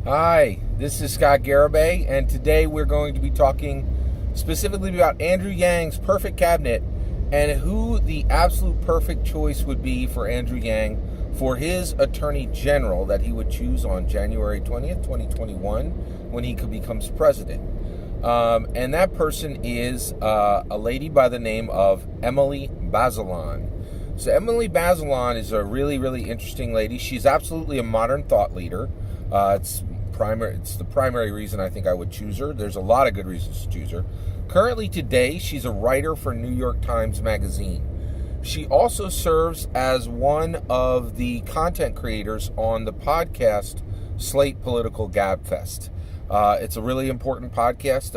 Hi, this is Scott Garibay, and today we're going to be talking specifically about Andrew Yang's perfect cabinet and who the absolute perfect choice would be for Andrew Yang for his Attorney General that he would choose on January 20th, 2021, when he becomes president. And that person is a lady by the name of Emily Bazelon. So Emily Bazelon is a really, really interesting lady. She's absolutely a modern thought leader. It's the primary reason I think I would choose her. There's a lot of good reasons to choose her. Currently today, she's a writer for New York Times Magazine. She also serves as one of the content creators on the podcast Slate Political Gabfest. It's a really important podcast.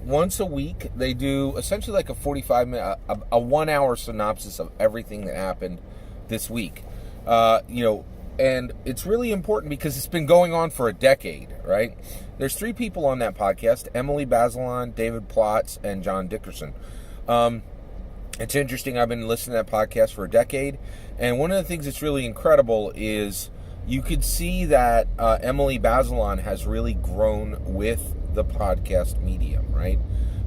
Once a week, they do essentially like a 45-minute, a 1 hour synopsis of everything that happened this week. And it's really important because it's been going on for a decade, right? There's 3 people on that podcast: Emily Bazelon, David Plotz, and John Dickerson. It's interesting. I've been listening to that podcast for a decade, and one of the things that's really incredible is you could see that Emily Bazelon has really grown with the podcast medium, right?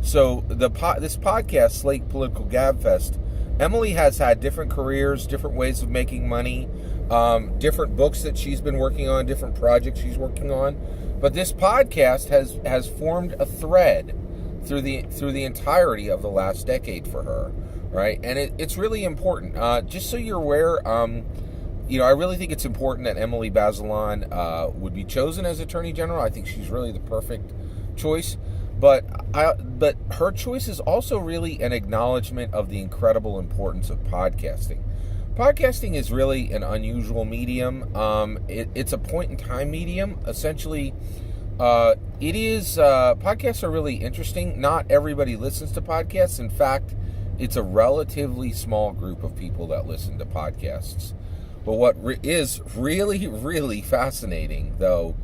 So this podcast, Slate Political Gabfest, Emily has had different careers, different ways of making money, different books that she's been working on, different projects she's working on. But this podcast has formed a thread through the entirety of the last decade for her, right? And it's really important. Just so you're aware, I really think it's important that Emily Bazelon would be chosen as Attorney General. I think she's really the perfect choice. But her choice is also really an acknowledgement of the incredible importance of podcasting. Podcasting is really an unusual medium. It's a point-in-time medium. Essentially, podcasts are really interesting. Not everybody listens to podcasts. In fact, it's a relatively small group of people that listen to podcasts. But what is really, really fascinating, though,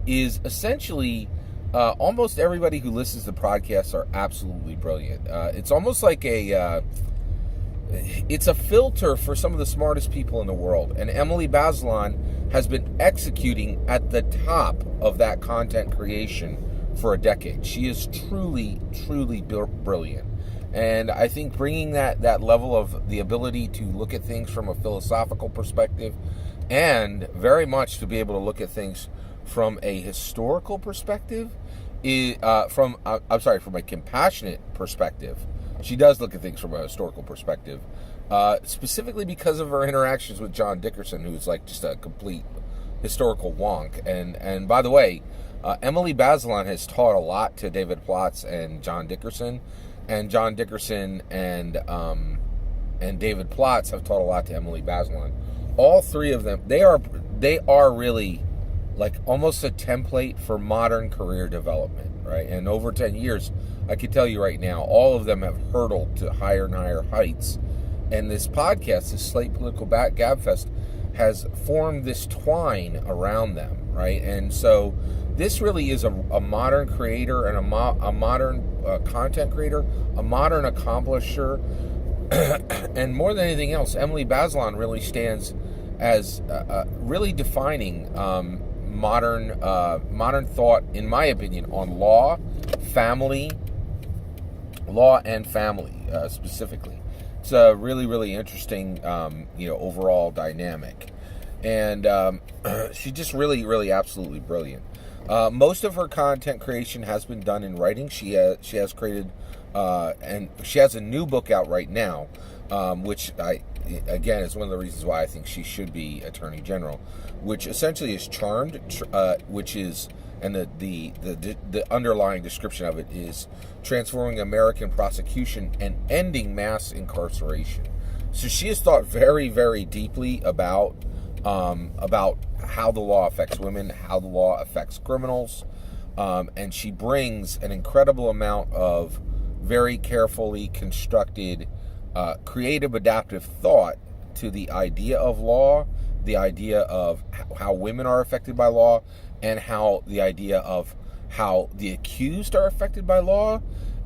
is essentially almost everybody who listens to podcasts are absolutely brilliant. It's almost like it's a filter for some of the smartest people in the world. And Emily Bazelon has been executing at the top of that content creation for a decade. She is truly, truly brilliant. And I think bringing that level of the ability to look at things from a philosophical perspective and very much to be able to look at things from a historical perspective, from a compassionate perspective. She does look at things from a historical perspective, specifically because of her interactions with John Dickerson, who's like just a complete historical wonk. And by the way, Emily Bazelon has taught a lot to David Plotz and John Dickerson, and John Dickerson and David Plotz have taught a lot to Emily Bazelon. All 3 of them, they are really like almost a template for modern career development, right? And over 10 years, I can tell you right now, all of them have hurtled to higher and higher heights. And this podcast, this Slate Political Gabfest, has formed this twine around them, right? And so this really is a modern creator and a modern content creator, a modern accomplisher. And more than anything else, Emily Bazelon really stands as really defining modern thought, in my opinion, on law and family specifically. It's a really, really interesting, overall dynamic. And she's just really, really absolutely brilliant. Most of her content creation has been done in writing. She has created, and she has a new book out right now, which again is one of the reasons why I think she should be Attorney General, which essentially is Charmed, which is, and the underlying description of it is transforming American prosecution and ending mass incarceration. So she has thought very, very deeply about how the law affects women, how the law affects criminals, and she brings an incredible amount of very carefully constructed, creative, adaptive thought to the idea of law, the idea of how women are affected by law, and how the idea of how the accused are affected by law,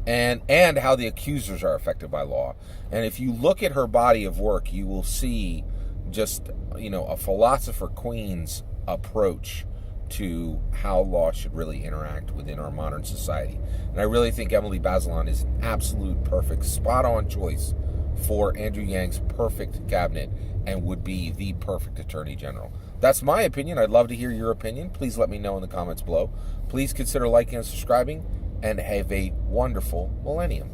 and how the accusers are affected by law. And if you look at her body of work, you will see just, a philosopher queen's approach to how law should really interact within our modern society. And I really think Emily Bazelon is an absolute perfect, spot-on choice for Andrew Yang's perfect cabinet and would be the perfect Attorney General. That's my opinion. I'd love to hear your opinion. Please let me know in the comments below. Please consider liking and subscribing, and have a wonderful millennium.